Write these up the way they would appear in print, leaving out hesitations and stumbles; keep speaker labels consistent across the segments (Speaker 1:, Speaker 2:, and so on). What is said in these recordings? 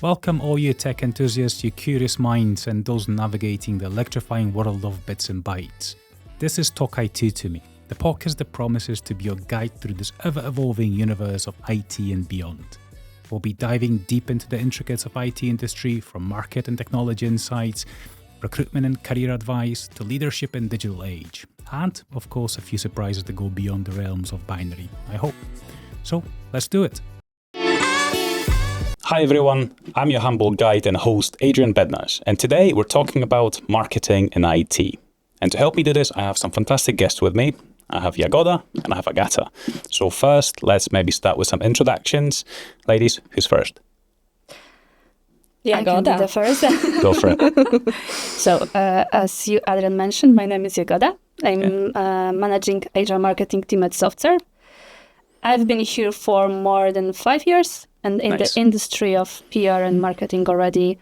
Speaker 1: Welcome all you tech enthusiasts, you curious minds, and those navigating the electrifying world of bits and bytes. This is 𝐵𝐷𝐤𝐻, the podcast that promises to be your guide through this ever-evolving universe of IT and beyond. We'll be diving deep into the intricacies of IT industry, from market and technology insights, recruitment and career advice, to leadership in digital age. And, of course, a few surprises that go beyond the realms of binary, I hope. So, let's do it. Hi everyone, I'm your humble guide and host Adrian Bednarz, and today we're talking about marketing and IT. And to help me do this, I have some fantastic guests with me. I have Jagoda and I have Agata. So first, let's maybe start with some introductions. Ladies, who's first?
Speaker 2: Jagoda. I can do the first.
Speaker 1: Go for it.
Speaker 2: So, as you, Adrian, mentioned, my name is Jagoda. I'm managing HR marketing team at SoftServe. I've been here for more than 5 years. And in the industry of PR and marketing already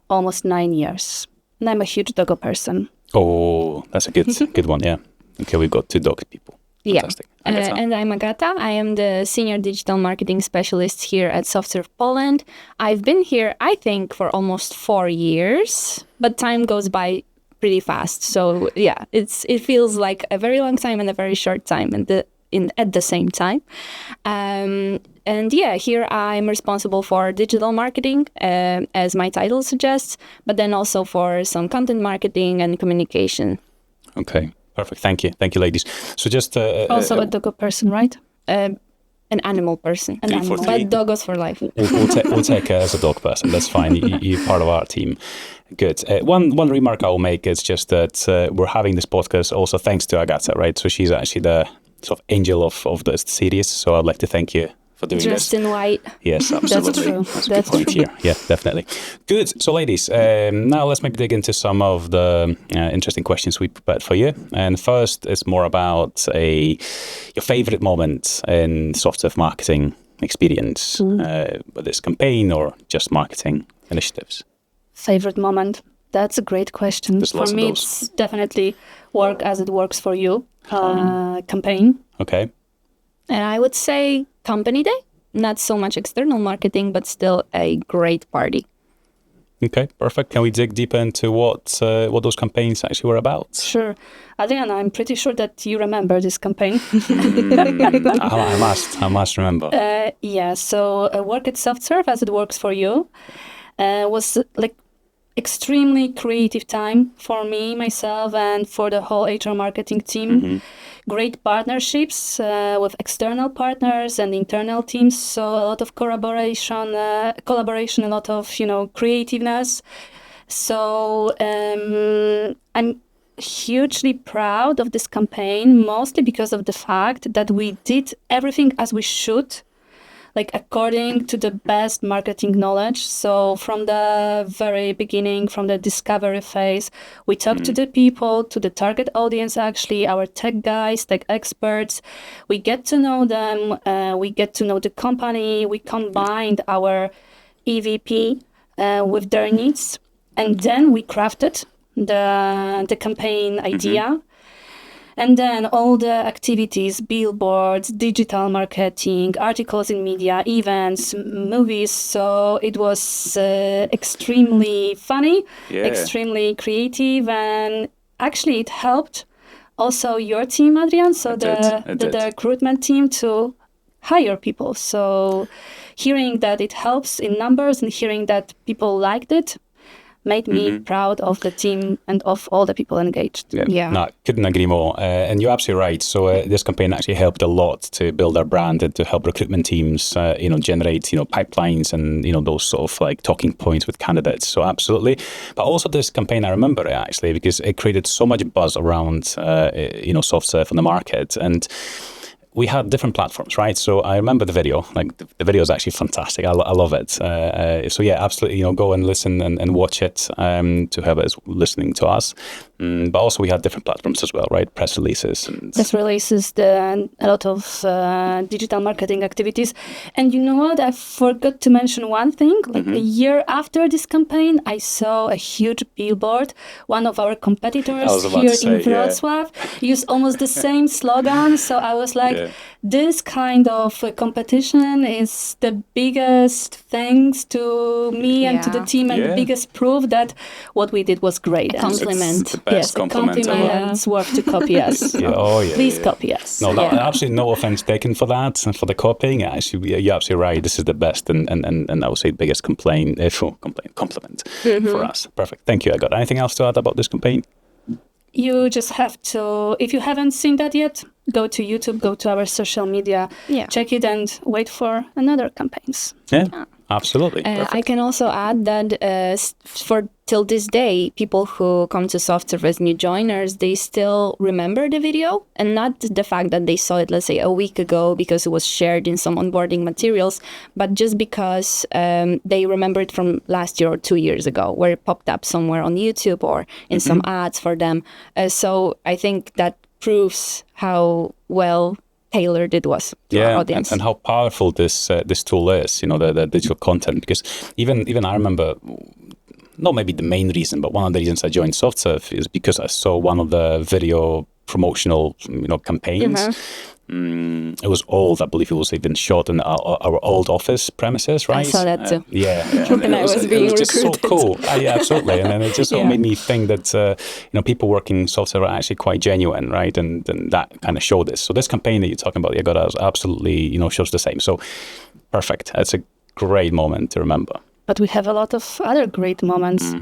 Speaker 2: almost 9 years. And I'm a huge doggo person.
Speaker 1: Oh, that's a good one, yeah. Okay, we've got 2 dog people. Fantastic.
Speaker 2: Yeah. And I'm Agata. I am the senior digital marketing specialist here at SoftServe Poland. I've been here, I think, for almost 4 years, but time goes by pretty fast. So yeah, it feels like a very long time and a very short time at the same time. And yeah, here I'm responsible for digital marketing, as my title suggests, but then also for some content marketing and communication.
Speaker 1: Okay, perfect. Thank you. Thank you, ladies. So just...
Speaker 2: also a doggo person, right? An animal person. An animal. But doggos for life.
Speaker 1: We'll take her as a dog person. That's fine. You're part of our team. Good. One remark I will make is just that we're having this podcast also thanks to Agata, right? So she's actually the sort of angel of this series. So I'd like to thank you for doing
Speaker 2: Dressed in white.
Speaker 1: Yes, absolutely.
Speaker 2: That's true.
Speaker 1: That's a good point here. Yeah, definitely. Good. So ladies, now let's maybe dig into some of the interesting questions we prepared for you. And first is more about your favorite moment in SoftServe marketing experience, whether it's campaign or just marketing initiatives.
Speaker 2: Favorite moment? That's a great question. For me, it's definitely work as it works for you. Campaign.
Speaker 1: Okay.
Speaker 2: And I would say company day. Not so much external marketing, but still a great party.
Speaker 1: Okay, perfect. Can we dig deeper into what those campaigns actually were about?
Speaker 2: Sure. Adrian, I'm pretty sure that you remember this campaign.
Speaker 1: I must remember.
Speaker 2: So work at SoftServe as it works for you was like extremely creative time for me, myself, and for the whole HR marketing team. Mm-hmm. Great partnerships with external partners and internal teams. So a lot of collaboration, a lot of creativeness. So I'm hugely proud of this campaign, mostly because of the fact that we did everything as we should, like according to the best marketing knowledge. So from the very beginning, from the discovery phase, we talked to the people, to the target audience, actually, our tech guys, tech experts. We get to know them, we get to know the company, we combined our EVP with their needs, and then we crafted the campaign idea. And then all the activities, billboards, digital marketing, articles in media, events, movies. So it was extremely funny, extremely creative. And actually it helped also your team, Adrian. So the recruitment team to hire people. So hearing that it helps in numbers and hearing that people liked it made me proud of the team and of all the people engaged.
Speaker 1: Yeah. No, couldn't agree more. And you're absolutely right. So this campaign actually helped a lot to build our brand and to help recruitment teams, generate, pipelines and, those sort of like talking points with candidates. So absolutely. But also this campaign, I remember it actually, because it created so much buzz around, SoftServe on the market. And we had different platforms, right? So I remember the video. Like the video is actually fantastic. I love it. So yeah, absolutely. Go and listen and watch it to whoever is listening to us. But also we had different platforms as well, right? Press releases.
Speaker 2: A lot of digital marketing activities. And you know what? I forgot to mention one thing. Like a year after this campaign, I saw a huge billboard. One of our competitors here in Wrocław used almost the same slogan. So I was like, this kind of competition is the biggest thanks to me and to the team, and the biggest proof that what we did was great.
Speaker 3: A compliment.
Speaker 1: It's the best compliment ever.
Speaker 2: It's worth to copy us. Please copy us.
Speaker 1: No, absolutely no offense taken for that and for the copying. Actually, you're absolutely right. This is the best and I would say biggest compliment for us. Perfect. Thank you. I got anything else to add about this campaign?
Speaker 2: You just have to, if you haven't seen that yet, go to YouTube, go to our social media, check it, and wait for another campaigns.
Speaker 1: Yeah, absolutely.
Speaker 3: I can also add that for till this day, people who come to SoftServe as new joiners, they still remember the video, and not the fact that they saw it, let's say, a week ago because it was shared in some onboarding materials, but just because they remember it from last year or 2 years ago, where it popped up somewhere on YouTube or in some ads for them. So I think that proves how well tailored it was to our audience.
Speaker 1: And how powerful this tool is, the digital content. Because even I remember, not maybe the main reason, but one of the reasons I joined SoftServe is because I saw one of the video promotional, campaigns. It was old. I believe it was even shot in our old office premises, right?
Speaker 3: I saw that too.
Speaker 1: And
Speaker 3: I was being
Speaker 1: just so
Speaker 3: recruited.
Speaker 1: cool. Yeah, absolutely. And then it just made me think that people working in SoftServe are actually quite genuine, right? And that kind of showed this. So this campaign that you're talking about, Jagoda, absolutely shows the same. So perfect. That's a great moment to remember.
Speaker 2: But we have a lot of other great moments.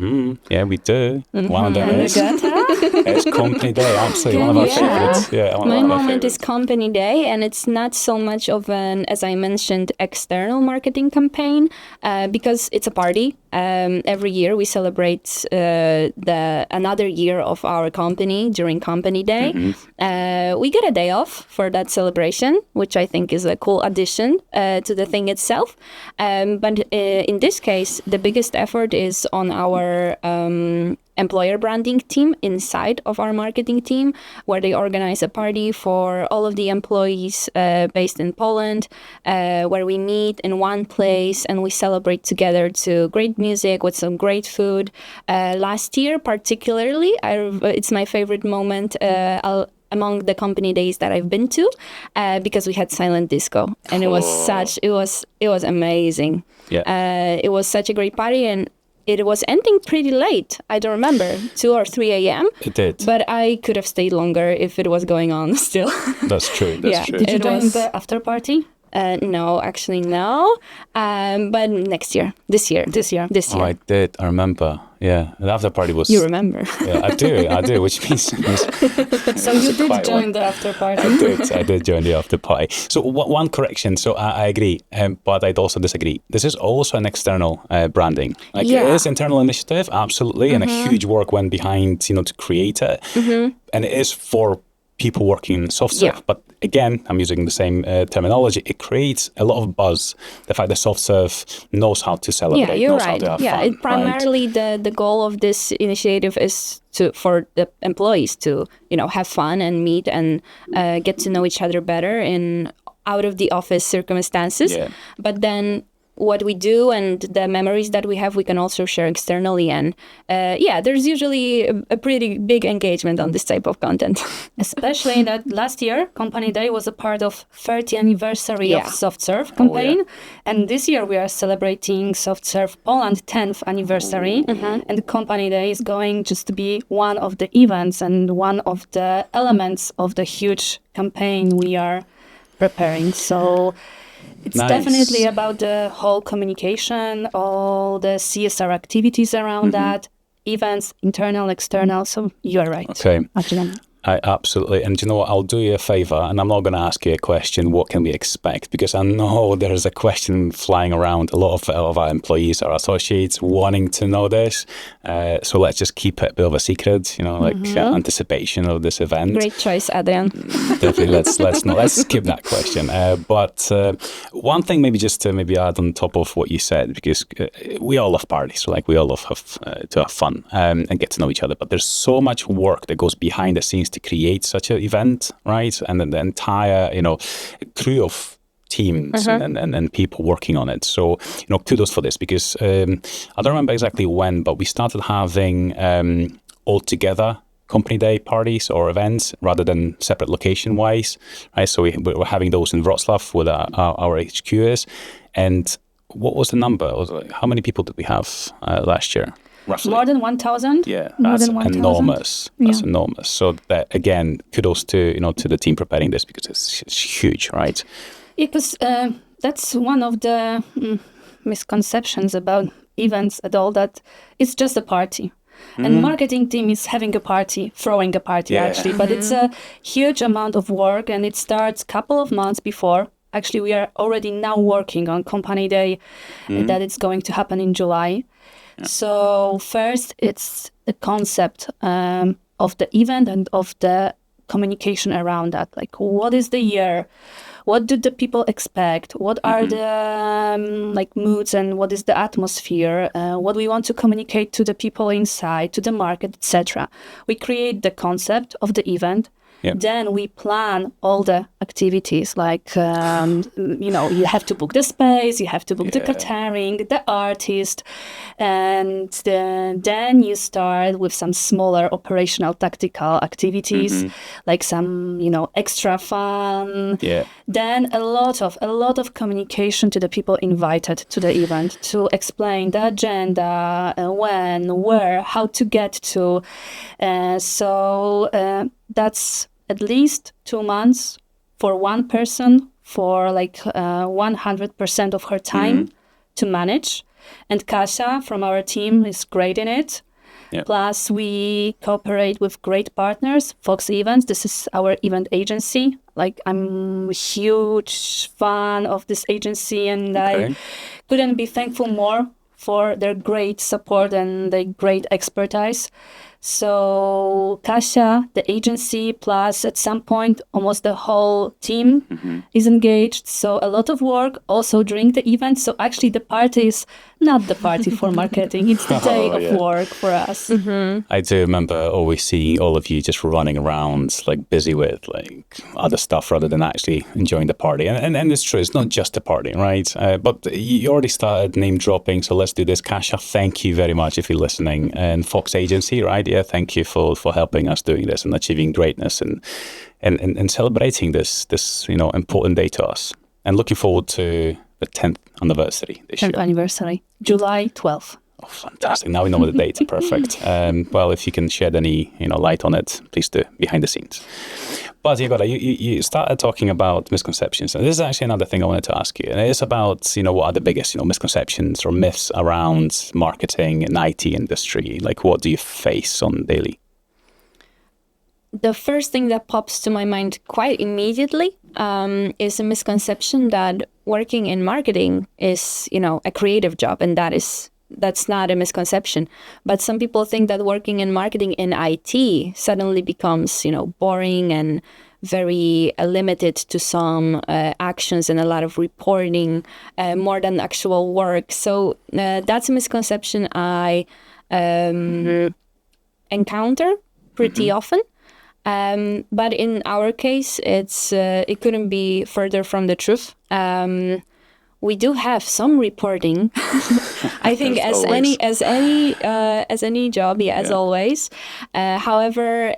Speaker 1: Yeah, we do. One of them is it's Company Day. Absolutely, one of our favorites.
Speaker 3: My moment is Company Day, and it's not so much of an, as I mentioned, external marketing campaign, because it's a party. Every year we celebrate another year of our company during Company Day. We get a day off for that celebration, which I think is a cool addition to the thing itself. But in this case, the biggest effort is on our employer branding team inside of our marketing team, where they organize a party for all of the employees based in Poland, where we meet in one place and we celebrate together to great music with some great food. Last year, particularly, it's my favorite moment among the company days that I've been to, because we had silent disco, and it was amazing. It was such a great party, and it was ending pretty late. I don't remember, 2 or 3 a.m.
Speaker 1: It did.
Speaker 3: But I could have stayed longer if it was going on still.
Speaker 1: That's true. That's true.
Speaker 2: Did you join the after party?
Speaker 3: No, actually no. But next year, this year.
Speaker 1: Oh, I did. I remember. Yeah, the after party was.
Speaker 3: You remember?
Speaker 1: Yeah, I do. Which means.
Speaker 2: So you did join the after party.
Speaker 1: I did join the after party. So one correction. So I agree, but I'd also disagree. This is also an external branding. It is internal initiative, absolutely, and a huge work went behind, to create it, and it is for people working in SoftServe. But again, I'm using the same terminology. It creates a lot of buzz. The fact that SoftServe knows how to celebrate.
Speaker 3: Yeah, you're
Speaker 1: knows
Speaker 3: right.
Speaker 1: How to have fun,
Speaker 3: Primarily the goal of this initiative is for the employees to have fun and meet and get to know each other better in out of the office circumstances. But then what we do and the memories that we have, we can also share externally. And there's usually a pretty big engagement on this type of content.
Speaker 2: Especially that last year, Company Day was a part of 30th anniversary of SoftServe campaign. And this year we are celebrating SoftServe Poland 10th anniversary. And Company Day is going just to be one of the events and one of the elements of the huge campaign we are preparing. So it's definitely about the whole communication, all the CSR activities around that, events, internal, external. So you are right.
Speaker 1: Okay.
Speaker 2: Adrian.
Speaker 1: I absolutely. And you know what? I'll do you a favor, and I'm not going to ask you a question, what can we expect? Because I know there is a question flying around. A lot of our employees, our associates, wanting to know this. So let's just keep it a bit of a secret, anticipation of this event.
Speaker 3: Great choice, Adrian.
Speaker 1: Definitely. Let's skip that question. But one thing, maybe just to add on top of what you said, because we all love parties, we all love to have fun and get to know each other. But there's so much work that goes behind the scenes to create such an event, right? And then the entire, crew of teams and people working on it. So, kudos for this, because I don't remember exactly when, but we started having all together company day parties or events rather than separate location wise, right? So we're having those in Wrocław where our HQ is. And what was the number? How many people did we have last year? Roughly?
Speaker 2: More than 1,000.
Speaker 1: Yeah,
Speaker 2: More
Speaker 1: that's
Speaker 2: than 1,000.
Speaker 1: enormous. That's
Speaker 2: Yeah.
Speaker 1: enormous. So that, again, kudos to to the team preparing this, because it's huge, right?
Speaker 2: Because that's one of the misconceptions about events at all, that it's just a party. And marketing team is having a party, throwing a party actually, but it's a huge amount of work, and it starts a couple of months before. Actually, we are already now working on company day that it's going to happen in July. Yeah. So first, it's the concept of the event and of the communication around that. Like, what is the year? What do the people expect? What are the moods, and what is the atmosphere? What we want to communicate to the people inside, to the market, etc. We create the concept of the event. Yep. Then we plan all the activities, like, you have to book the space, you have to book the catering, the artist, and then you start with some smaller operational tactical activities, like some, extra fun. Yeah. Then a lot of communication to the people invited to the event to explain the agenda, when, where, how to get to. That's at least 2 months for one person, for 100% of her time to manage. And Kasia from our team is great in it. Yep. Plus, we cooperate with great partners. Fox Events, this is our event agency. I'm a huge fan of this agency, and I couldn't be thankful more for their great support and their great expertise. So Kasia, the agency, plus at some point almost the whole team is engaged. So a lot of work also during the event. So actually the party is not the party for marketing. It's the day of work for us.
Speaker 1: I do remember always seeing all of you just running around, busy with other stuff rather than actually enjoying the party. And it's true, it's not just a party, right? But you already started name dropping. So let's do this. Kasia, thank you very much if you're listening. And Fox Agency, right? Yeah, thank you for helping us doing this and achieving greatness and celebrating this important day to us. And looking forward to the 10th anniversary this year.
Speaker 2: 10th anniversary, July 12th.
Speaker 1: Oh, fantastic. Now we know the date. Perfect. Well, if you can shed any light on it, please do, behind the scenes. But Jagoda, you started talking about misconceptions. And this is actually another thing I wanted to ask you. And it is about, what are the biggest, misconceptions or myths around marketing and IT industry? What do you face on daily?
Speaker 3: The first thing that pops to my mind quite immediately is a misconception that working in marketing is, a creative job, and that's not a misconception. But some people think that working in marketing in IT suddenly becomes, boring and very limited to some actions and a lot of reporting, more than actual work. So that's a misconception I encounter pretty often. But in our case, it couldn't be further from the truth. We do have some reporting, I think, as any job, as always. However,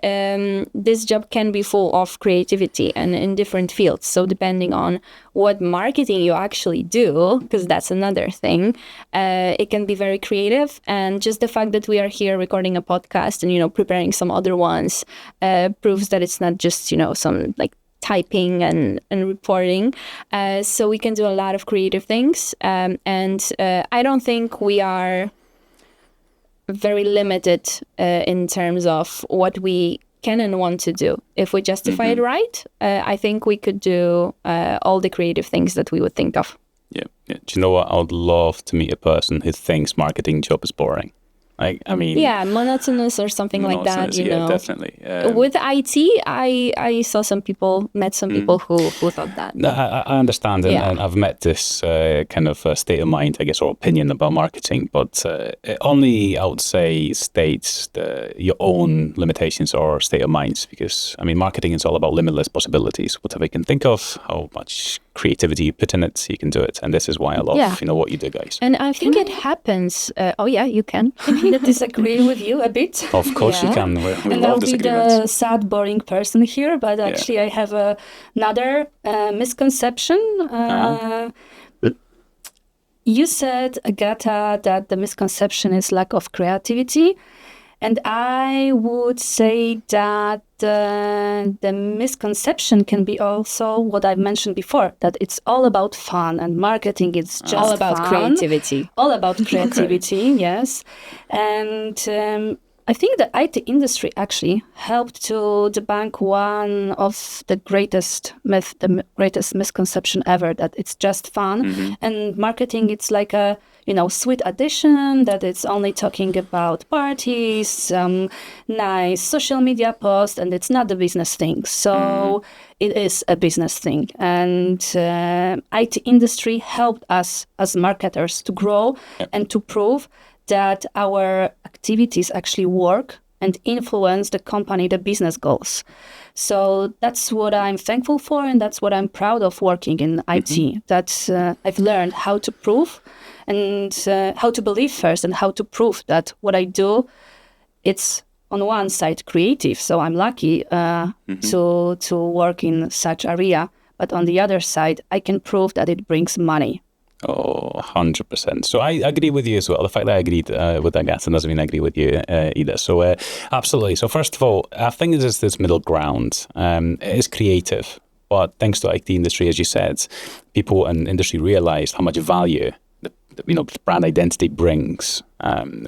Speaker 3: this job can be full of creativity and in different fields. So depending on what marketing you actually do, because that's another thing, it can be very creative. And just the fact that we are here recording a podcast and preparing some other ones proves that it's not just some typing and reporting. So we can do a lot of creative things. And I don't think we are very limited in terms of what we can and want to do. If we justify it right, I think we could do all the creative things that we would think of.
Speaker 1: Yeah. Do you know what? I would love to meet a person who thinks marketing job is boring.
Speaker 3: Monotonous or something like that.
Speaker 1: Yeah, definitely.
Speaker 3: With IT, I saw some people, met some people who thought that.
Speaker 1: No, I understand, and I've met this kind of state of mind, I guess, or opinion about marketing, but it only, I would say, states your own limitations or state of minds, because, marketing is all about limitless possibilities. Whatever you can think of, how much creativity you put in it, you can do it. And this is why I love, what you do, guys.
Speaker 3: And I think it happens. You can.
Speaker 2: Can I disagree with you a bit?
Speaker 1: Of course you can. We
Speaker 2: And
Speaker 1: love
Speaker 2: I'll be
Speaker 1: disagreements.
Speaker 2: the sad, boring person here, but actually I have another misconception. You said, Agata, that the misconception is lack of creativity. And I would say that the misconception can be also what I mentioned before, that it's all about fun and marketing. It's just
Speaker 3: all about
Speaker 2: fun.
Speaker 3: creativity.
Speaker 2: All about creativity, yes. And I think the IT industry actually helped to debunk one of the greatest greatest misconception ever, that it's just fun. And marketing, it's like a, sweet addition, that it's only talking about parties, nice social media posts, and it's not the business thing. So it is a business thing. And IT industry helped us as marketers to grow and to prove that our activities actually work and influence the company, the business goals. So that's what I'm thankful for, and that's what I'm proud of working in IT, that I've learned how to prove and how to believe first, and how to prove that what I do, it's on one side creative. So I'm lucky to work in such area, but on the other side, I can prove that it brings money.
Speaker 1: Oh, 100%. So I agree with you as well. The fact that I agreed with Agata doesn't mean I agree with you either. So absolutely. So first of all, I think there's this middle ground. It is creative, but thanks to IT industry, as you said, people in industry realized how much value the brand identity brings,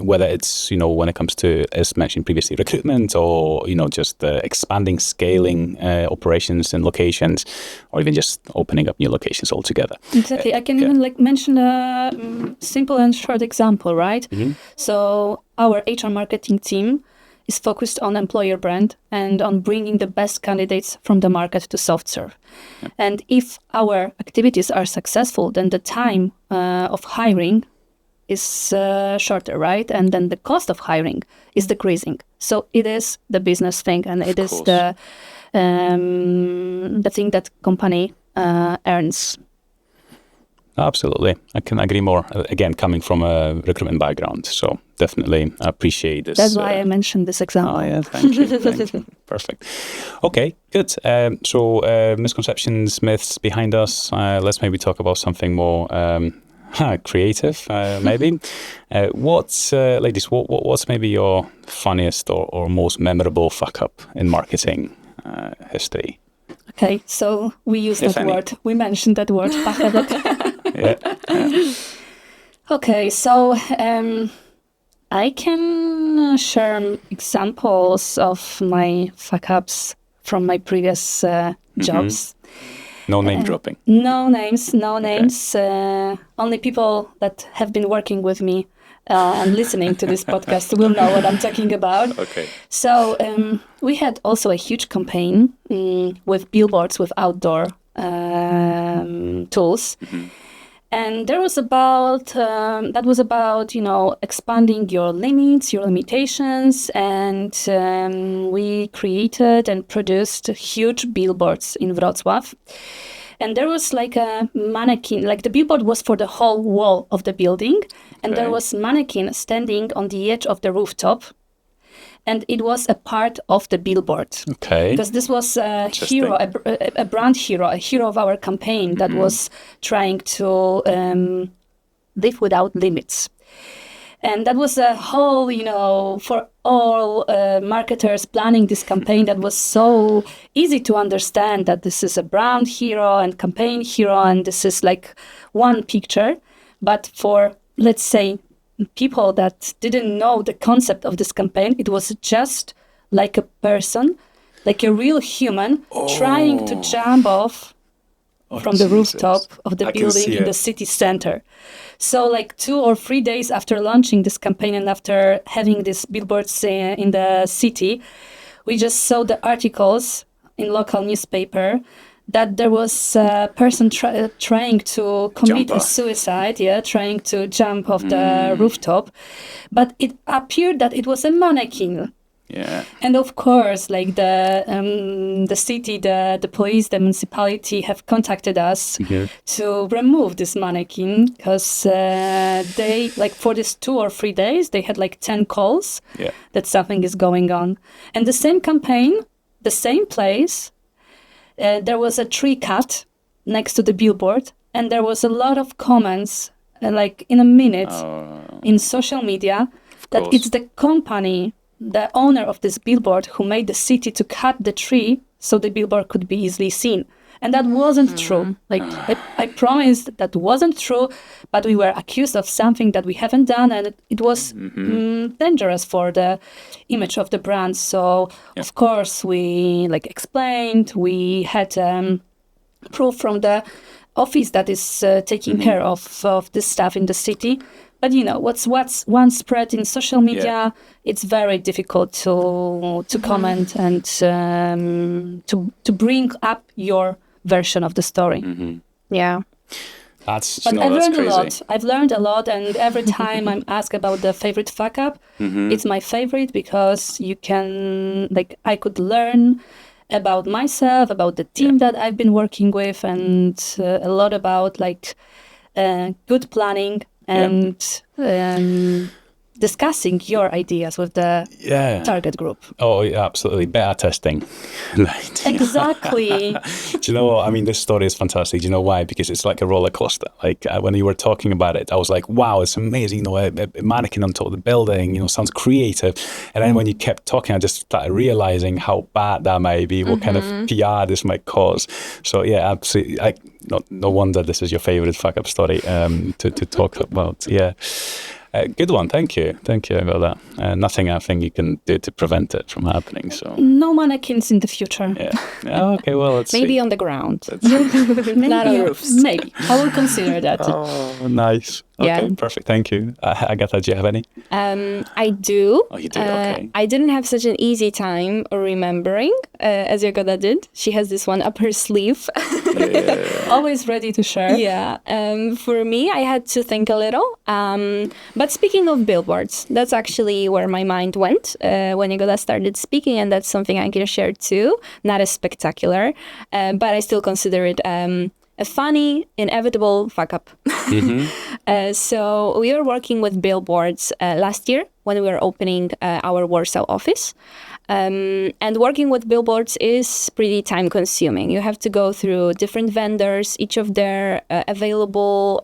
Speaker 1: whether it's, when it comes to, as mentioned previously, recruitment, or, just expanding, scaling operations and locations, or even just opening up new locations altogether.
Speaker 2: Exactly. I can even mention a simple and short example, right? So our HR marketing team is focused on employer brand and on bringing the best candidates from the market to SoftServe. And if our activities are successful, then the time of hiring is shorter, right? And then the cost of hiring is decreasing. So it is the business thing, and it is the thing that company earns.
Speaker 1: Absolutely. I can agree more. Again, coming from a recruitment background. So definitely appreciate this.
Speaker 2: That's why I mentioned this example.
Speaker 1: Oh, yeah. Thank you. Thank you. Perfect. Okay, good. So misconceptions, myths behind us. Let's maybe talk about something more creative, maybe. Ladies, what's maybe your funniest or most memorable fuck up in marketing history?
Speaker 2: Okay, so we use that word. We mentioned that word. Okay, so I can share examples of my fuck ups from my previous jobs.
Speaker 1: No name dropping.
Speaker 2: No names. Only people that have been working with me and listening to this podcast will know what I'm talking about.
Speaker 1: Okay.
Speaker 2: So we had also a huge campaign with billboards, with outdoor tools. And there was about, expanding your limits, your limitations. And we created and produced huge billboards in Wrocław. And there was like a mannequin, like the billboard was for the whole wall of the building. And there was mannequin standing on the edge of the rooftop. And it was a part of the billboard. Okay. Because this was a hero, a brand hero, a hero of our campaign that was trying to live without limits. And that was a whole, for all marketers planning this campaign, that was so easy to understand that this is a brand hero and campaign hero, and this is like one picture. But for, let's say, people that didn't know the concept of this campaign, it was just like a person, like a real human trying to jump off from the rooftop of the building in the city center. So like 2 or 3 days after launching this campaign and after having these billboards in the city, we just saw the articles in local newspaper that there was a person trying to commit a suicide, trying to jump off the rooftop. But it appeared that it was a mannequin
Speaker 1: Yeah.
Speaker 2: And of course, like the city, the police, the municipality have contacted us to remove this mannequin because they, like for these 2 or 3 days, they had like 10 calls that something is going on. And the same campaign, the same place, there was a tree cut next to the billboard, and there was a lot of comments, like in a minute, in social media, that
Speaker 1: course.
Speaker 2: it's the company, the owner of this billboard, who made the city to cut the tree so the billboard could be easily seen. And that wasn't true. Like, I promised that wasn't true, but we were accused of something that we haven't done, and it was dangerous for the image of the brand. So, of course, we like explained, we had proof from the office that is taking care of this stuff in the city. But you know, what's once spread in social media, it's very difficult to comment and to bring up your version of the story.
Speaker 3: Yeah.
Speaker 1: That's,
Speaker 2: But I've
Speaker 1: that's
Speaker 2: learned
Speaker 1: crazy.
Speaker 2: a lot. I've learned a lot, and every time I'm asked about the favorite fuck up, it's my favorite because you can, like, I could learn about myself, about the team that I've been working with, and a lot about like good planning and discussing your ideas with the target group.
Speaker 1: Oh, yeah, absolutely. Beta testing. Right.
Speaker 2: Exactly.
Speaker 1: Do you know what? I mean, this story is fantastic. Do you know why? Because it's like a roller coaster. Like when you were talking about it, I was like, wow, it's amazing. You know, a mannequin on top of the building, you know, sounds creative. And then when you kept talking, I just started realizing how bad that might be, what kind of PR this might cause. So yeah, absolutely. No wonder this is your favorite fuck up story to talk about. Yeah. Good one. Thank you about that. Nothing I think you can do to prevent it from happening. So
Speaker 2: No mannequins in the future.
Speaker 1: Oh, okay, well, let's
Speaker 3: Maybe
Speaker 1: see.
Speaker 3: on the ground.
Speaker 2: Maybe,
Speaker 3: Not on roofs.
Speaker 2: Maybe. I will consider that.
Speaker 1: Oh, nice. Okay,
Speaker 3: Yeah.
Speaker 1: perfect. Thank you. Agata, do you have any?
Speaker 3: I do.
Speaker 1: Oh, you do? Okay.
Speaker 3: I didn't have such an easy time remembering, as Jagoda did. She has this one up her sleeve.
Speaker 2: Always ready to share.
Speaker 3: Yeah. For me, I had to think a little. But speaking of billboards, that's actually where my mind went when Jagoda started speaking, and that's something I can share too. Not as spectacular, but I still consider it a funny, inevitable fuck up. So we were working with billboards last year when we were opening our Warsaw office. And working with billboards is pretty time consuming. You have to go through different vendors, each of their available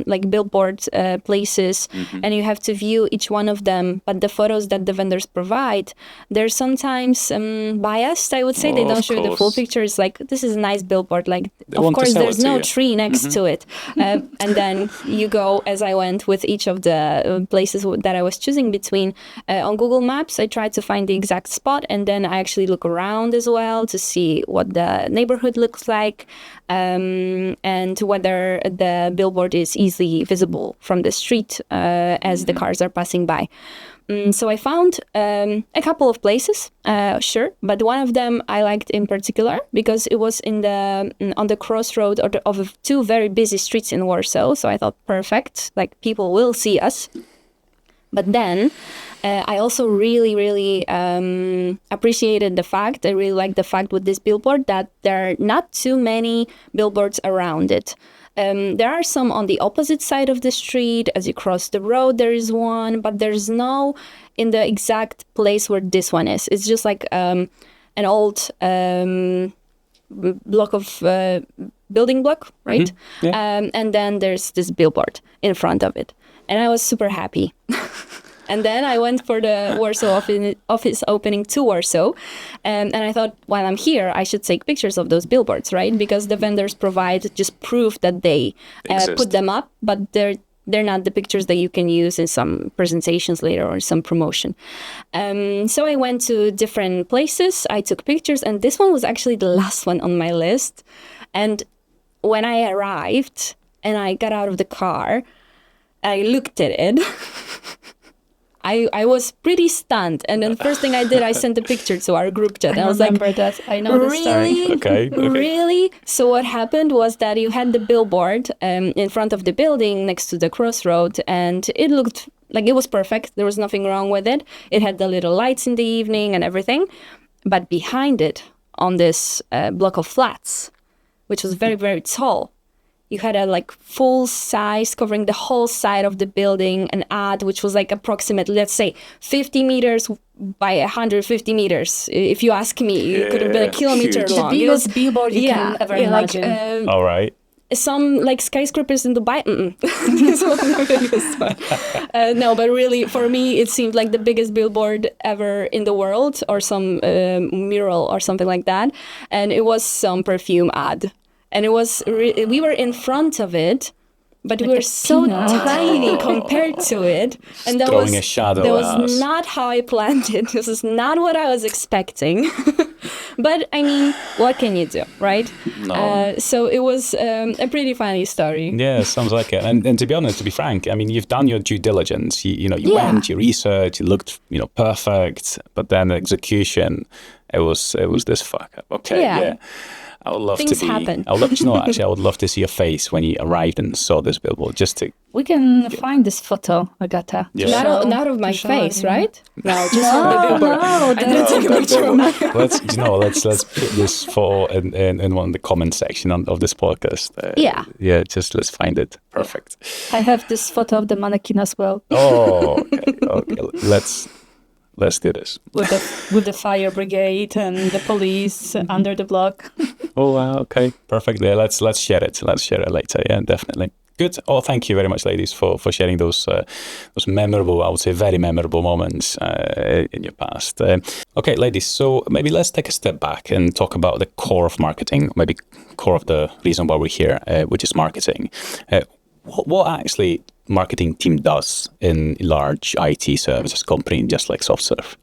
Speaker 3: like billboard places, and you have to view each one of them. But the photos that the vendors provide, they're sometimes biased, I would say. They don't show you the full picture. It's like, this is a nice billboard. Like, of course, there's no tree next to it. And then you go, as I went with each of the places that I was choosing between. On Google Maps, I tried to find the exact spot, and then I actually look around as well to see what the neighborhood looks like, and whether the billboard is easily visible from the street as the cars are passing by. So I found a couple of places, sure, but one of them I liked in particular because it was on the crossroad of two very busy streets in Warsaw. So I thought, perfect, like people will see us. But then I also really, really appreciated the fact, I really liked the fact with this billboard that there are not too many billboards around it. There are some on the opposite side of the street. As you cross the road, there is one, but there's no in the exact place where this one is. It's just like an old block of building block, right?
Speaker 1: Yeah.
Speaker 3: And then there's this billboard in front of it. And I was super happy. And then I went for the Warsaw office opening to Warsaw. And I thought, while I'm here, I should take pictures of those billboards, right? Because the vendors provide just proof that they put them up, but they're not the pictures that you can use in some presentations later or some promotion. So I went to different places. I took pictures, and this one was actually the last one on my list. And when I arrived and I got out of the car, I looked at it. I was pretty stunned. And then the first thing I did, I sent a picture to our group chat. I was like,
Speaker 2: that. I know the story.
Speaker 1: Okay.
Speaker 3: Really? So what happened was that you had the billboard in front of the building next to the crossroad, and it looked Like, it was perfect. There was nothing wrong with it. It had the little lights in the evening and everything. But behind it, on this block of flats, which was very, very tall, you had a like full size, covering the whole side of the building, an ad which was like approximately, let's say, 50 meters by 150 meters. If you ask me, it could have been a kilometer
Speaker 1: Huge.
Speaker 3: long.
Speaker 2: The biggest billboard you can ever imagine.
Speaker 3: Like,
Speaker 1: All right.
Speaker 3: some like skyscrapers in Dubai. This was not the biggest one. No, but really, for me, it seemed like the biggest billboard ever in the world, or some mural or something like that. And it was some perfume ad. And it was, we were in front of it, but we were so tiny compared to it. And that
Speaker 1: Throwing a shadow
Speaker 3: that
Speaker 1: at us.
Speaker 3: was not how I planned it. This is not what I was expecting. But I mean, what can you do, right?
Speaker 1: No.
Speaker 3: So it was a pretty funny story.
Speaker 1: Yeah, sounds like it. And to be honest, to be frank, I mean, you've done your due diligence. You went, you researched, you looked, perfect. But then the execution, it was this fuck up. Okay, yeah. I would love
Speaker 3: Things
Speaker 1: to be.
Speaker 3: happen.
Speaker 1: I would love, actually, I would love to see your face when you arrived and saw this billboard. Just to.
Speaker 2: We can find this photo, Agata.
Speaker 1: Yeah.
Speaker 3: Not of my face, right? No, just
Speaker 2: No,
Speaker 3: of the billboard.
Speaker 2: no,
Speaker 3: didn't take a picture of my
Speaker 1: Let's put this photo in one of the comment section of this podcast. Yeah, just let's find it. Perfect.
Speaker 2: I have this photo of the mannequin as well.
Speaker 1: Oh, okay. Let's do this.
Speaker 2: With the fire brigade and the police under the block.
Speaker 1: Oh wow, okay, perfect. Yeah, let's share it. Let's share it later. Yeah, definitely. Good. Oh, thank you very much, ladies, for sharing those memorable, I would say, very memorable moments in your past. Okay, ladies. So maybe let's take a step back and talk about the core of marketing. Maybe core of the reason why we're here, which is marketing. What actually marketing team does in large IT services company just like SoftServe?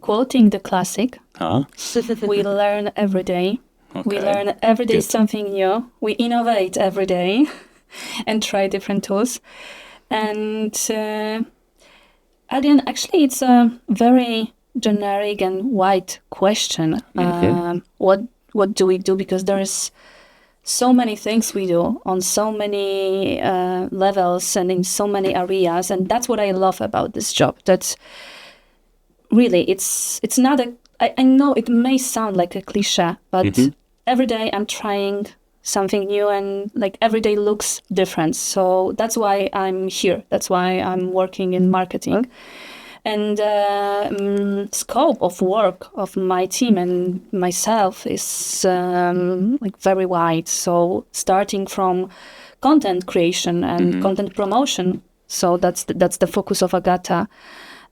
Speaker 2: Quoting the classic,
Speaker 1: Huh?
Speaker 2: we learn every day. We
Speaker 1: Okay.
Speaker 2: learn every day
Speaker 1: Good.
Speaker 2: something new. We innovate every day and try different tools. And Adrian, actually, it's a very generic and wide question. What do we do? Because there is so many things we do on so many levels and in so many areas, and that's what I love about this job. That really, it's not a. I know it may sound like a cliche, but every day I'm trying something new, and like every day looks different. So that's why I'm here. That's why I'm working in marketing. And scope of work of my team and myself is like very wide. So starting from content creation and content promotion. So that's the focus of Agata.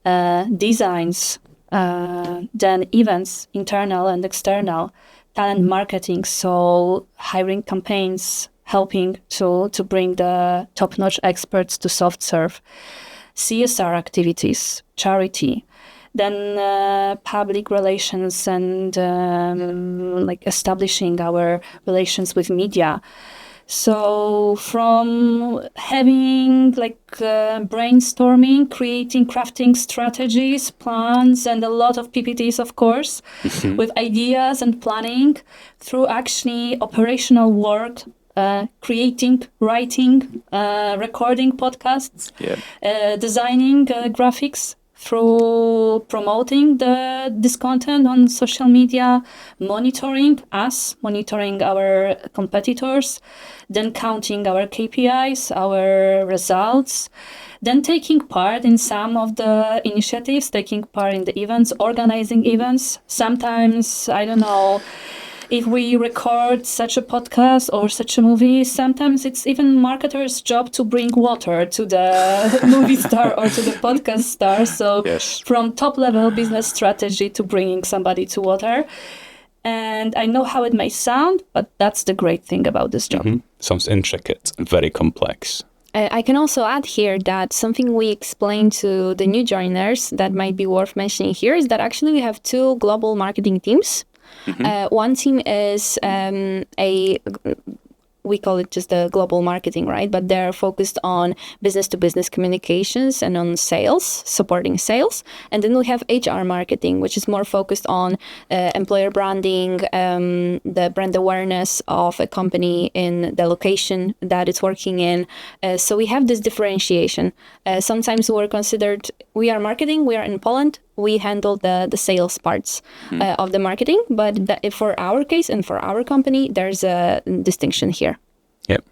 Speaker 2: Designs, then events, internal and external, talent marketing. So hiring campaigns, helping to bring the top-notch experts to SoftServe. CSR activities, charity, then public relations and like establishing our relations with media. So from having like brainstorming, creating, crafting strategies, plans, and a lot of PPTs, of course, with ideas and planning, through actually operational work, creating, writing, recording podcasts, designing graphics, through promoting this content on social media, monitoring our competitors, then counting our KPIs, our results, then taking part in some of the initiatives, taking part in the events, organizing events. Sometimes, I don't know, if we record such a podcast or such a movie, sometimes it's even marketer's job to bring water to the movie star or to the podcast star. So from top level business strategy to bringing somebody to water. And I know how it may sound, but that's the great thing about this job.
Speaker 1: Sounds intricate and very complex.
Speaker 3: I can also add here that something we explain to the new joiners that might be worth mentioning here is that actually we have two global marketing teams. One team is we call it just the global marketing, right? But they're focused on business-to-business communications and on sales, supporting sales. And then we have HR marketing, which is more focused on employer branding, the brand awareness of a company in the location that it's working in. So we have this differentiation. Sometimes we're considered, we are marketing, we are in Poland, we handle the sales parts of the marketing. But for our case and for our company, there's a distinction here.
Speaker 1: Yep,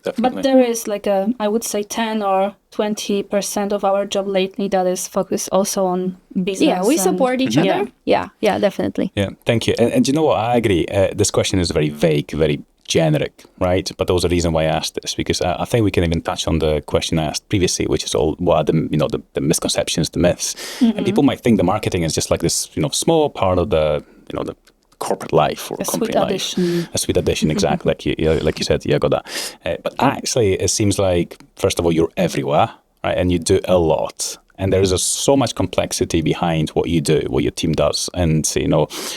Speaker 1: definitely.
Speaker 2: But there is like I would say 10 or 20% of our job lately that is focused also on business.
Speaker 3: Yeah, we support each other. Yeah, definitely.
Speaker 1: Yeah, thank you. And you know what? I agree. This question is very vague, very generic, right? But there was a reason why I asked this, because I think we can even touch on the question I asked previously, which is all what are the misconceptions, the myths. And people might think the marketing is just like this, small part of the corporate life or company life. A sweet addition, exactly, like you said, Jagoda. But actually, it seems like, first of all, you're everywhere, right? And you do a lot. And there is so much complexity behind what you do, what your team does. And,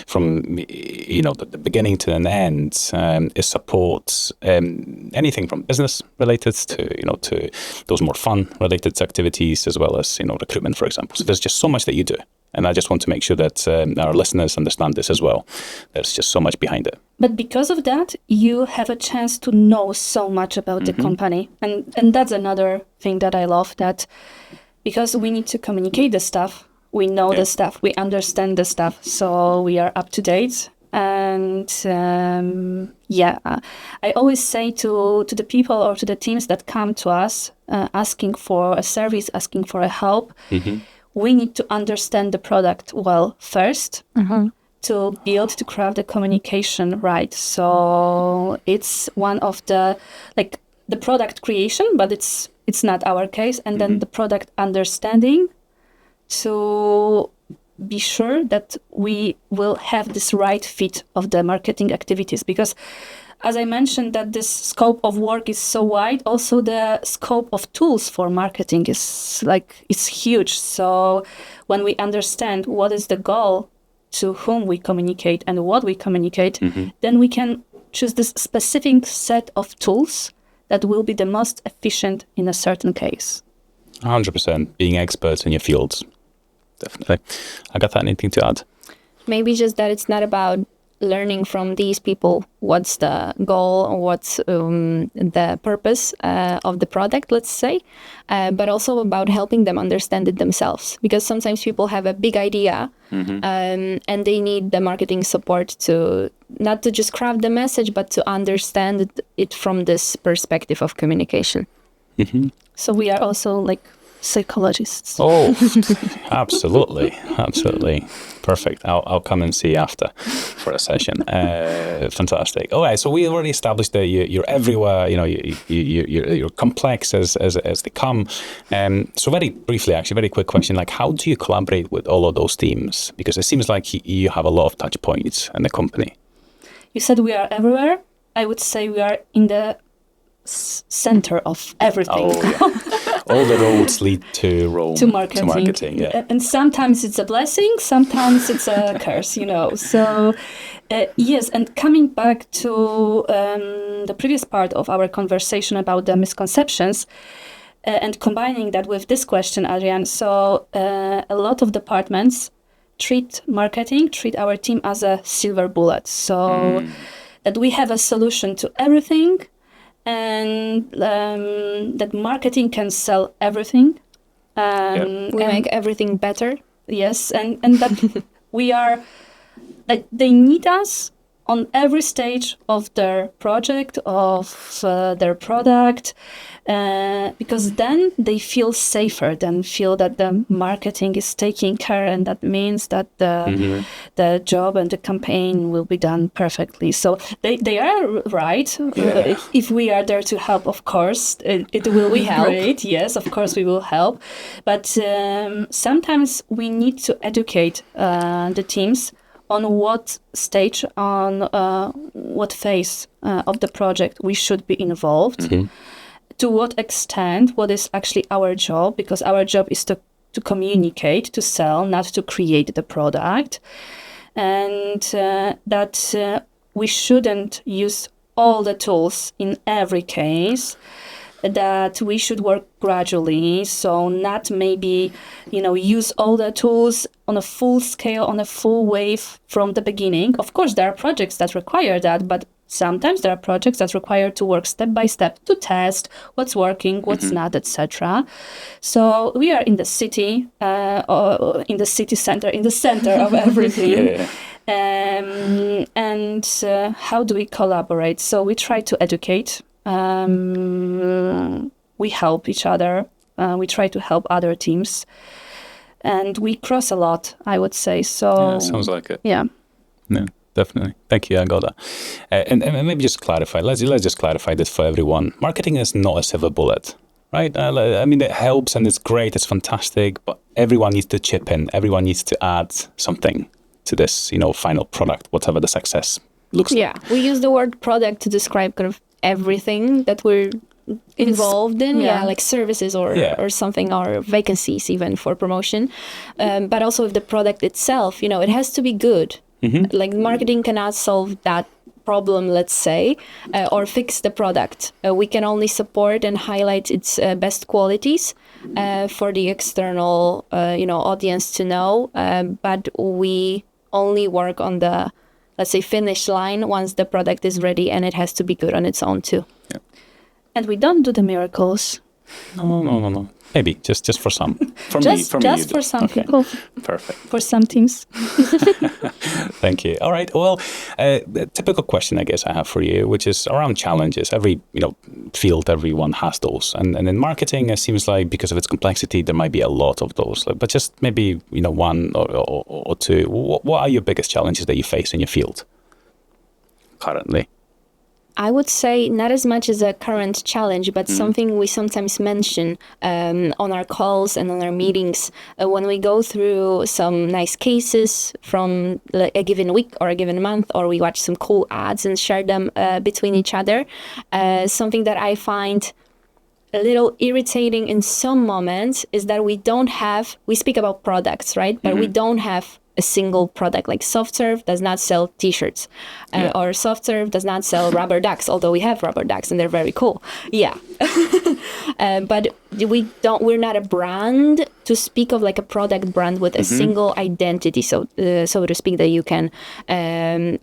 Speaker 1: from, the beginning to an end, it supports anything from business related to those more fun related activities, as well as, recruitment, for example. So there's just so much that you do. And I just want to make sure that our listeners understand this as well. There's just so much behind it.
Speaker 2: But because of that, you have a chance to know so much about the company. And that's another thing that I love, that because we need to communicate the stuff, we know the stuff, we understand the stuff, so we are up to date. And I always say to the people or to the teams that come to us asking for a service, asking for a help, we need to understand the product well first to build, to craft the communication right. So it's one of the product creation, but it's not our case. And then the product understanding to be sure that we will have this right fit of the marketing activities. Because as I mentioned, that this scope of work is so wide, also the scope of tools for marketing is huge. So when we understand what is the goal, to whom we communicate and what we communicate, then we can choose this specific set of tools that will be the most efficient in a certain case.
Speaker 1: 100%. Being experts in your fields. Definitely. Agata, anything to add?
Speaker 3: Maybe just that it's not about learning from these people what's the goal or what's the purpose of the product, let's say, but also about helping them understand it themselves. Because sometimes people have a big idea and they need the marketing support to not to just craft the message, but to understand it from this perspective of communication.
Speaker 2: So we are also psychologists.
Speaker 1: Oh, absolutely. Perfect. I'll come and see after for a session. Fantastic. All right. So we already established that you're everywhere. You're complex as they come. So very briefly, actually, very quick question: how do you collaborate with all of those teams? Because it seems like you have a lot of touch points in the company.
Speaker 2: You said we are everywhere. I would say we are in the center of everything.
Speaker 1: Oh, yeah. All the roads lead to Rome.
Speaker 2: To marketing.
Speaker 1: Yeah.
Speaker 2: And sometimes it's a blessing, sometimes it's a curse, So, yes, and coming back to the previous part of our conversation about the misconceptions, and combining that with this question, Adrian, so a lot of departments treat our team as a silver bullet. So that we have a solution to everything, and that marketing can sell everything.
Speaker 3: We make everything better.
Speaker 2: Yes, and that we are, they need us on every stage of their project, of their product, because then they feel safer, then feel that the marketing is taking care, and that means that the job and the campaign will be done perfectly. So they are right. If we are there to help, of course, it will be great. Yes, of course we will help. But sometimes we need to educate the teams on what stage, on what phase of the project we should be involved, to what extent, what is actually our job, because our job is to communicate, to sell, not to create the product, and that we shouldn't use all the tools in every case, that we should work gradually. So not maybe, use all the tools on a full scale, on a full wave from the beginning. Of course, there are projects that require that, but sometimes there are projects that require to work step by step to test what's working, what's not, etc. So we are in the city, or in the city center, in the center of everything. And how do we collaborate? So we try to educate. We help each other. We try to help other teams. And we cross a lot, I would say. So
Speaker 1: yeah, sounds like it.
Speaker 2: Yeah.
Speaker 1: No, definitely. Thank you, Agata. And maybe just clarify. Let's just clarify this for everyone. Marketing is not a silver bullet, right? I mean, it helps and it's great. It's fantastic. But everyone needs to chip in. Everyone needs to add something to this, final product, whatever the success looks like.
Speaker 3: Yeah, we use the word product to describe kind of everything that we're involved in, like services or something, or vacancies even for promotion. But also with the product itself, it has to be good. Like marketing cannot solve that problem, let's say, or fix the product. We can only support and highlight its best qualities for the external, audience to know. But we only work on the, let's say, finish line once the product is ready, and it has to be good on its own too.
Speaker 1: Yeah.
Speaker 2: And we don't do the miracles.
Speaker 1: No. Maybe just for some. For
Speaker 2: just
Speaker 1: me,
Speaker 2: for some people.
Speaker 1: Perfect.
Speaker 2: For some teams.
Speaker 1: Thank you. All right. Well, the typical question I guess I have for you, which is around challenges. Every field, everyone has those, and in marketing, it seems like because of its complexity, there might be a lot of those. But just maybe one or two. What are your biggest challenges that you face in your field currently?
Speaker 3: I would say not as much as a current challenge, but something we sometimes mention on our calls and on our meetings when we go through some nice cases from a given week or a given month, or we watch some cool ads and share them between each other. Something that I find a little irritating in some moments is that we speak about products, right? But we don't have a single product. Like SoftServe does not sell t-shirts, or SoftServe does not sell rubber ducks, although we have rubber ducks and they're very cool. Yeah. But we're not a brand to speak of, like a product brand with a single identity, so to speak, that you can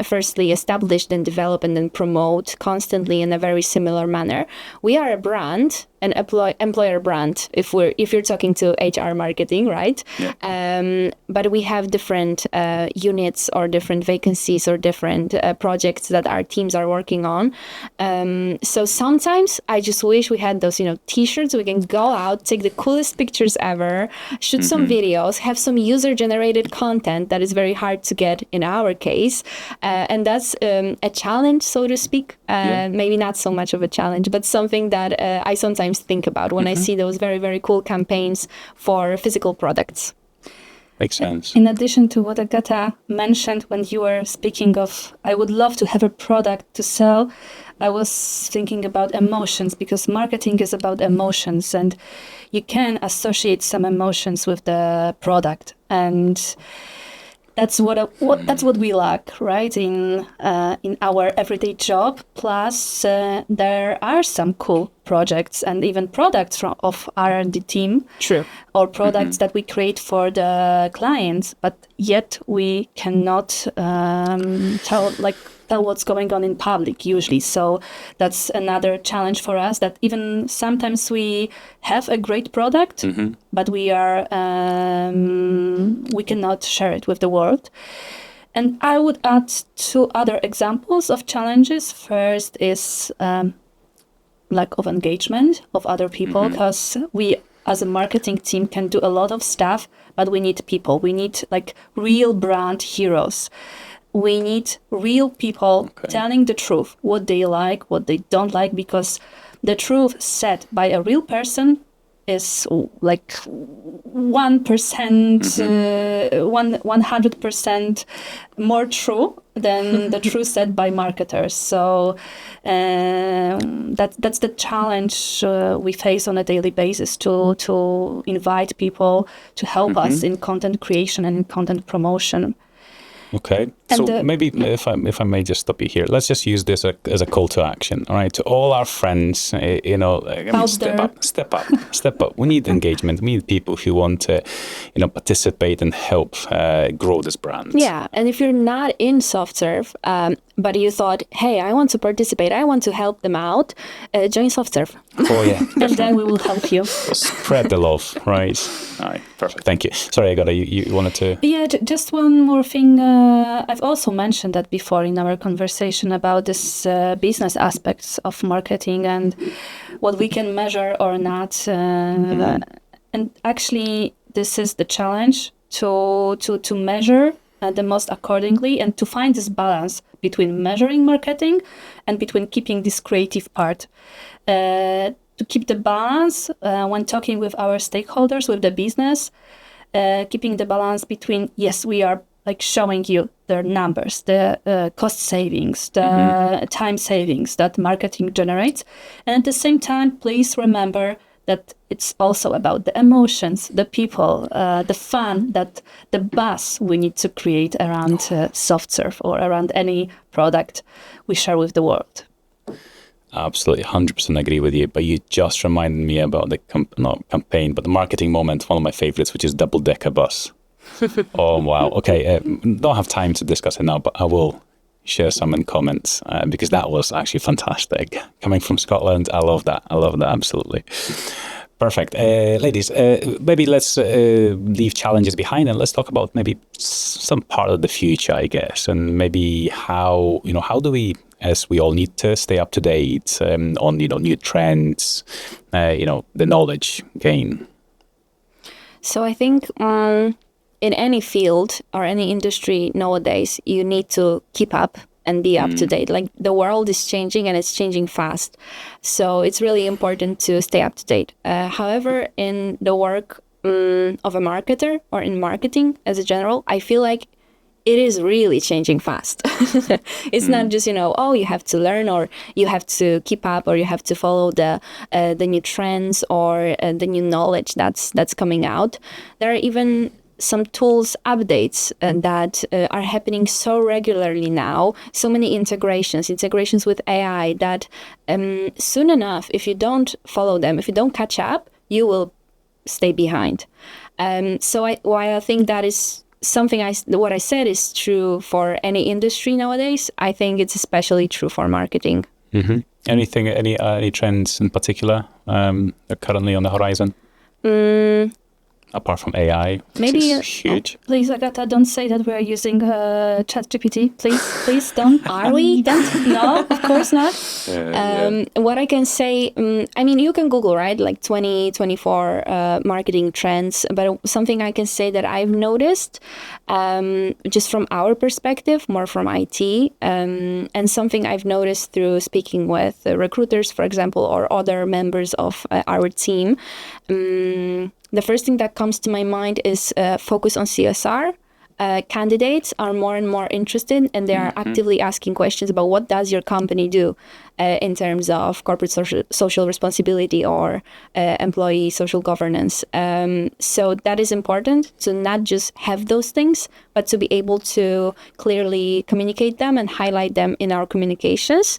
Speaker 3: firstly establish, then develop, and then promote constantly in a very similar manner. We are a brand, an employer brand, if you're talking to HR marketing, right? Yeah. But we have different units or different vacancies or different projects that our teams are working on. So sometimes I just wish we had those, t-shirts. We can go out, take the coolest pictures ever, shoot some videos, have some user-generated content that is very hard to get in our case. And that's a challenge, so to speak. Maybe not so much of a challenge, but something that I sometimes think about when I see those very, very cool campaigns for physical products.
Speaker 1: Makes sense.
Speaker 2: In addition to what Agata mentioned when you were speaking of, I would love to have a product to sell, I was thinking about emotions, because marketing is about emotions, and you can associate some emotions with the product, and that's what we lack, right, in our everyday job. Plus, there are some cool projects and even products of R&D team.
Speaker 3: True.
Speaker 2: Or products that we create for the clients, but yet we cannot tell what's going on in public usually. So that's another challenge for us, that even sometimes we have a great product, but we cannot share it with the world. And I would add two other examples of challenges. First is lack of engagement of other people, because we as a marketing team can do a lot of stuff, but we need people. We need real brand heroes. We need real people telling the truth, what they like, what they don't like, because the truth said by a real person is 1%, 100% more true than the truth said by marketers. So that's the challenge we face on a daily basis, to invite people to help us in content creation and in content promotion.
Speaker 1: Okay.
Speaker 2: And
Speaker 1: So maybe if I may just stop you here, let's just use this as a call to action. All right, to all our friends, step up. We need engagement. We need people who want to, participate and help grow this brand.
Speaker 3: Yeah, and if you're not in SoftServe, but you thought, hey, I want to participate, I want to help them out, join SoftServe.
Speaker 1: Oh yeah.
Speaker 2: and then we will help you.
Speaker 1: Spread the love, right? All right, perfect. Thank you. Sorry, Agata, you wanted to...
Speaker 2: Yeah, just one more thing. I've also mentioned that before in our conversation about this business aspects of marketing and what we can measure or not. And actually, this is the challenge to measure the most accordingly and to find this balance between measuring marketing and between keeping this creative part. To keep the balance when talking with our stakeholders, with the business, keeping the balance between, yes, we are like showing you the numbers, the cost savings, the time savings that marketing generates. And at the same time, please remember that it's also about the emotions, the people, the fun, that the buzz we need to create around SoftServe or around any product we share with the world.
Speaker 1: Absolutely, 100% agree with you. But you just reminded me about the not campaign, but the marketing moment, one of my favorites, which is double-decker bus. Oh, wow. Okay, don't have time to discuss it now, but I will share some in comments because that was actually fantastic. Coming from Scotland, I love that. Absolutely. Perfect. Ladies, maybe let's leave challenges behind and let's talk about maybe some part of the future, I guess, and maybe how do we, as we all need to stay up to date on, new trends, the knowledge gain.
Speaker 3: So I think in any field or any industry nowadays, you need to keep up and be up to date. Like the world is changing and it's changing fast. So it's really important to stay up to date. However, in the work of a marketer or in marketing as a general, I feel like it is really changing fast. It's not just, you have to learn or you have to keep up or you have to follow the new trends or the new knowledge that's coming out. There are even some tools updates that are happening so regularly now, so many integrations with AI that soon enough, if you don't follow them, if you don't catch up, you will stay behind. So while I think that is something what I said is true for any industry nowadays, I think it's especially true for marketing.
Speaker 1: Mm-hmm. Any trends in particular are currently on the horizon? Apart from AI,
Speaker 3: maybe
Speaker 1: huge.
Speaker 2: Please, Agata, don't say that we are using ChatGPT. Please don't.
Speaker 3: Are we?
Speaker 2: Don't. No, of course not.
Speaker 3: What I can say, you can Google, right? Like 2024 marketing trends. But something I can say that I've noticed, just from our perspective, more from IT, and something I've noticed through speaking with recruiters, for example, or other members of our team. The first thing that comes to my mind is focus on CSR. Candidates are more and more interested and they are actively asking questions about what does your company do in terms of corporate social responsibility or employee social governance. So that is important to not just have those things, but to be able to clearly communicate them and highlight them in our communications.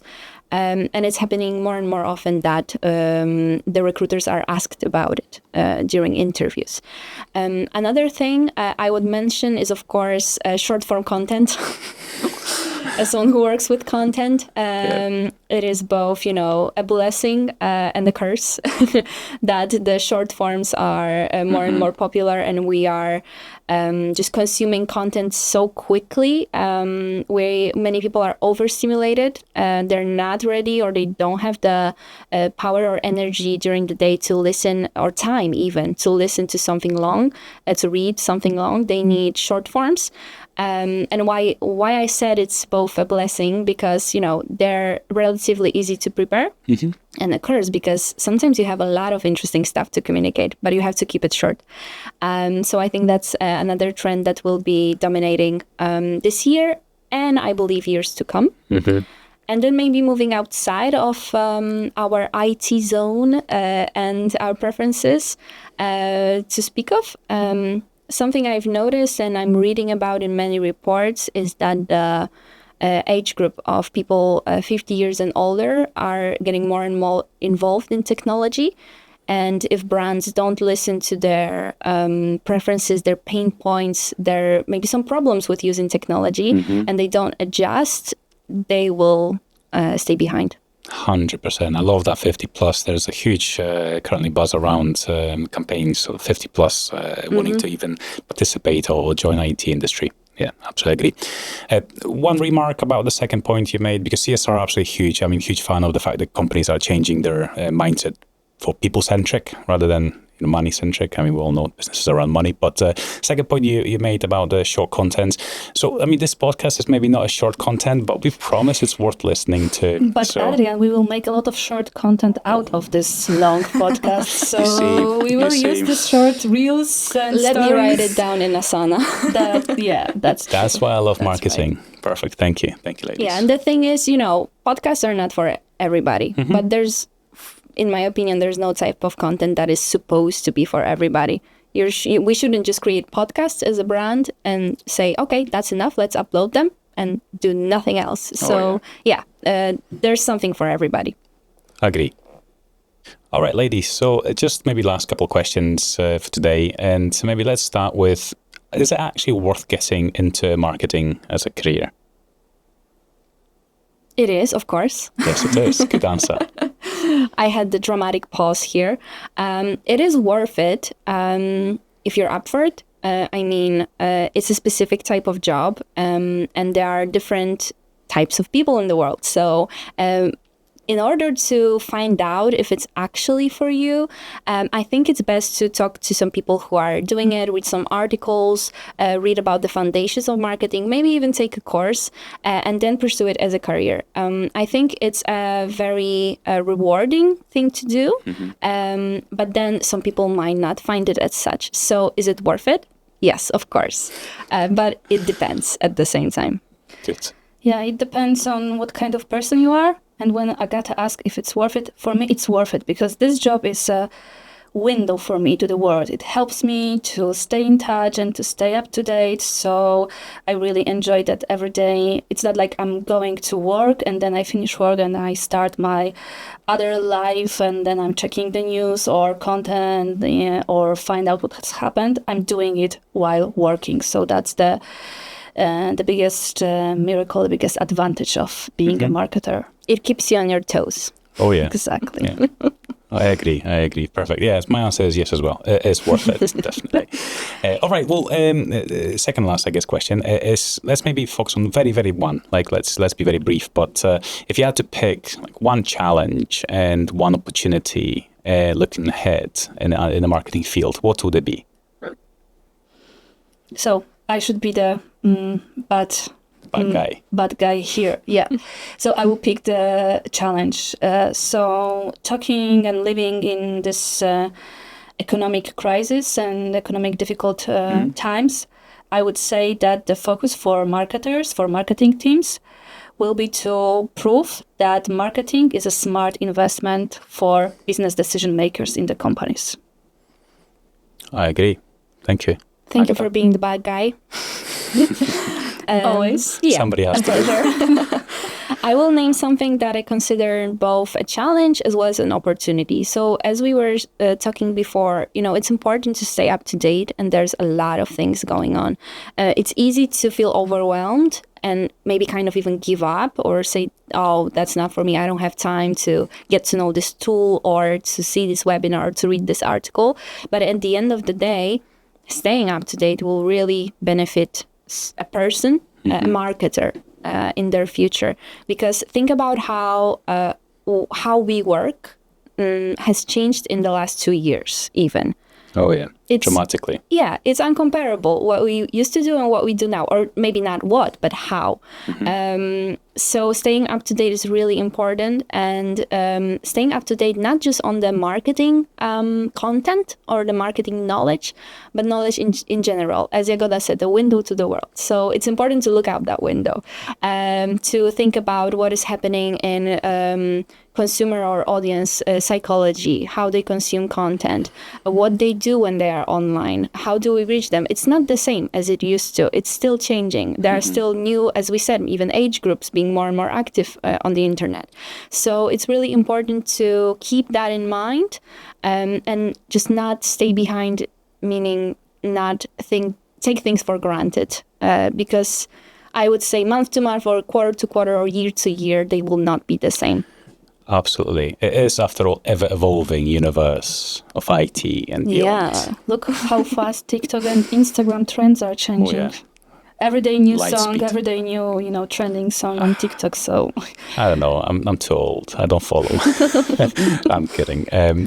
Speaker 3: And it's happening more and more often that the recruiters are asked about it during interviews. Another thing I would mention is, of course, short form content. As someone who works with content, it is both, a blessing and a curse that the short forms are more and more popular, and we are just consuming content so quickly. Many people are overstimulated. They're not ready, or they don't have the power or energy during the day to listen, or time even to listen to something long, to read something long. They need short forms. And why I said it's both a blessing, because they're relatively easy to prepare, and a curse because sometimes you have a lot of interesting stuff to communicate, but you have to keep it short. So I think that's another trend that will be dominating this year, and I believe years to come. And then maybe moving outside of our IT zone and our preferences to speak of. something I've noticed and I'm reading about in many reports is that the age group of people 50 years and older are getting more and more involved in technology. And if brands don't listen to their preferences, their pain points, there may be some problems with using technology, and they don't adjust, they will stay behind.
Speaker 1: 100%. I love that 50 plus. There's a huge currently buzz around campaigns of 50 plus wanting to even participate or join IT industry. Yeah, absolutely agree. One remark about the second point you made, because CSR are absolutely huge. I'm a huge fan of the fact that companies are changing their mindset for people-centric rather than money-centric. I mean, we all know businesses are around money. But second point you made about the short content. So, I mean, this podcast is maybe not a short content, but we promise it's worth listening to.
Speaker 2: But Adrian, we will make a lot of short content out of this long podcast. So we will use this short reels and
Speaker 3: Let
Speaker 2: stories.
Speaker 3: me write it down in Asana.
Speaker 2: That's
Speaker 1: why I love marketing. Right. Perfect. Thank you, ladies.
Speaker 3: Yeah, and the thing is, podcasts are not for everybody, but in my opinion, there's no type of content that is supposed to be for everybody. We shouldn't just create podcasts as a brand and say, okay, that's enough, let's upload them and do nothing else. There's something for everybody.
Speaker 1: Agree. All right, ladies. So just maybe last couple of questions for today. And maybe let's start with, is it actually worth getting into marketing as a career?
Speaker 3: It is, of course.
Speaker 1: Yes, it is. Good answer.
Speaker 3: I had the dramatic pause here. It is worth it if you're up for it. It's a specific type of job, and there are different types of people in the world. So in order to find out if it's actually for you, I think it's best to talk to some people who are doing it, read some articles, read about the foundations of marketing, maybe even take a course, and then pursue it as a career. I think it's a very rewarding thing to do, but then some people might not find it as such. So is it worth it? Yes, of course. But it depends at the same time.
Speaker 1: Good.
Speaker 2: Yeah, it depends on what kind of person you are. And when Agata asked if it's worth it, for me, it's worth it because this job is a window for me to the world. It helps me to stay in touch and to stay up to date. So I really enjoy that every day. It's not like I'm going to work and then I finish work and I start my other life and then I'm checking the news or content or find out what has happened. I'm doing it while working. So that's the biggest miracle, the biggest advantage of being a marketer.
Speaker 3: It keeps you on your toes.
Speaker 1: Oh, yeah.
Speaker 2: Exactly.
Speaker 1: Yeah. I agree. Perfect. Yes, my answer is yes as well. It's worth it, definitely. All right. Well, second last, I guess, question is let's maybe focus on very, very one. Like, let's be very brief. But if you had to pick like one challenge and one opportunity looking ahead in the marketing field, what would it be?
Speaker 2: So I should be the bad guy here. Yeah. So I will pick the challenge. So talking and living in this economic crisis and economic difficult times, I would say that the focus for marketers, for marketing teams, will be to prove that marketing is a smart investment for business decision makers in the companies.
Speaker 1: I agree. Thank you.
Speaker 3: Thank you for being the bad guy.
Speaker 2: Always.
Speaker 3: Yeah,
Speaker 1: somebody has to.
Speaker 3: I will name something that I consider both a challenge as well as an opportunity. So as we were talking before, it's important to stay up to date and there's a lot of things going on. It's easy to feel overwhelmed and maybe kind of even give up or say, oh, that's not for me. I don't have time to get to know this tool or to see this webinar or to read this article. But at the end of the day, staying up to date will really benefit a person, a marketer in their future. Because think about how we work has changed in the last 2 years even.
Speaker 1: Oh, yeah. Dramatically.
Speaker 3: Yeah, it's uncomparable what we used to do and what we do now, or maybe not what, but how. So staying up to date is really important, and staying up to date not just on the marketing content or the marketing knowledge, but knowledge in general. As Jagoda said, the window to the world. So it's important to look out that window, to think about what is happening in consumer or audience psychology, how they consume content, what they do when they are online, how do we reach them? It's not the same as it used to. It's still changing. There are still new, as we said, even age groups being more and more active on the internet. So it's really important to keep that in mind, and just not stay behind, meaning not take things for granted, because I would say month to month or quarter to quarter or year to year, they will not be the same.
Speaker 1: Absolutely. It is, after all, ever-evolving universe of IT and beyond.
Speaker 2: Yeah, look how fast TikTok and Instagram trends are changing.
Speaker 1: Oh, yeah.
Speaker 2: Every day new
Speaker 1: Light
Speaker 2: song,
Speaker 1: speed.
Speaker 2: every day new, trending song on TikTok. So
Speaker 1: I don't know. I'm too old. I don't follow. I'm kidding.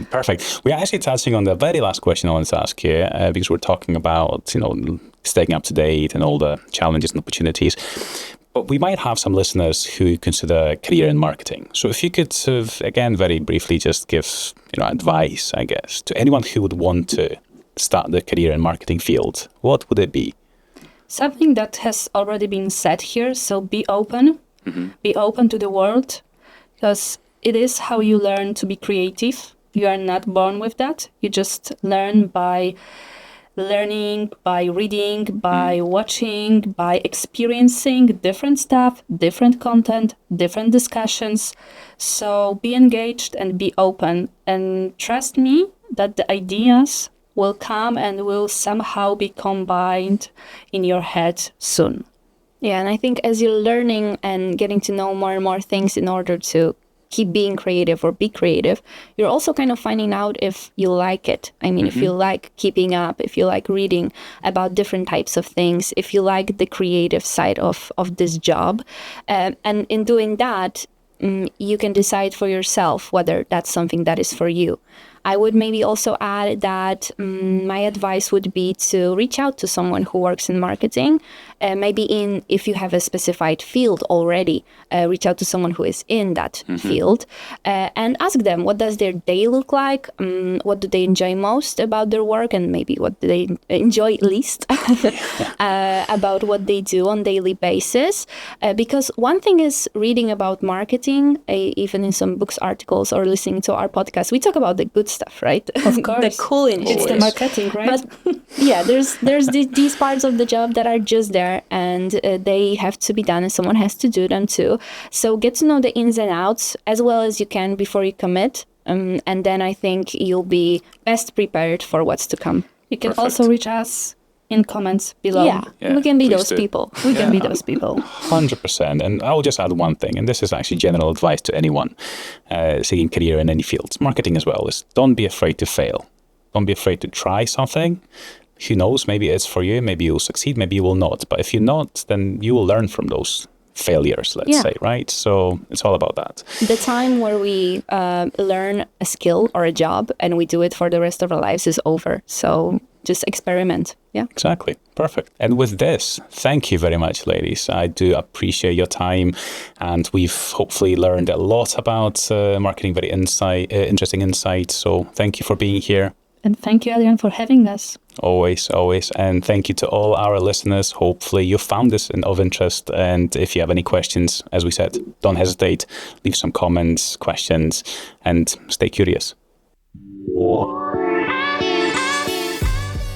Speaker 1: Perfect. We're actually touching on the very last question I wanted to ask you, because we're talking about, staying up to date and all the challenges and opportunities. But we might have some listeners who consider a career in marketing. So if you could sort of, again, very briefly just give, advice, I guess, to anyone who would want to start their career in marketing field, what would it be?
Speaker 2: something that has already been said here. So be open, be open to the world, because it is how you learn to be creative. You are not born with that. You just learn by learning, by reading, by watching, by experiencing different stuff, different content, different discussions. So be engaged and be open, and trust me that the ideas will come and will somehow be combined in your head soon.
Speaker 3: Yeah, and I think as you're learning and getting to know more and more things in order to keep being creative or be creative, you're also kind of finding out if you like it. I mean, if you like keeping up, if you like reading about different types of things, if you like the creative side of this job. And in doing that, you can decide for yourself whether that's something that is for you. I would maybe also add that my advice would be to reach out to someone who works in marketing. Maybe if you have a specified field already, reach out to someone who is in that field and ask them, what does their day look like? What do they enjoy most about their work? And maybe what do they enjoy least about what they do on a daily basis? Because one thing is reading about marketing, even in some books, articles, or listening to our podcast, we talk about the good stuff, right?
Speaker 2: Of course.
Speaker 3: The cool initiatives.
Speaker 2: It's the marketing, right?
Speaker 3: But yeah, there's these parts of the job that are just there, and they have to be done, and someone has to do them too. So get to know the ins and outs as well as you can before you commit, and then I think you'll be best prepared for what's to come.
Speaker 2: You can
Speaker 1: Perfect.
Speaker 2: also reach us in comments below.
Speaker 3: Yeah,
Speaker 1: Yeah,
Speaker 3: we can be
Speaker 1: please
Speaker 3: those
Speaker 1: do.
Speaker 3: people.
Speaker 2: We can be those people.
Speaker 1: 100%. And I'll just add one thing, and this is actually general advice to anyone seeking career in any fields, marketing as well, is don't be afraid to fail. Don't be afraid to try something. Who knows, maybe it's for you, maybe you'll succeed, maybe you will not. But if you're not, then you will learn from those failures, let's say, right? So it's all about that.
Speaker 3: The time where we learn a skill or a job and we do it for the rest of our lives is over. So just experiment. Yeah.
Speaker 1: Exactly. Perfect. And with this, thank you very much, ladies. I do appreciate your time, and we've hopefully learned a lot about marketing, very interesting insights. So thank you for being here.
Speaker 2: And thank you, Adrian, for having us.
Speaker 1: Always, always. And thank you to all our listeners. Hopefully you found this of interest. And if you have any questions, as we said, don't hesitate. Leave some comments, questions, and stay curious.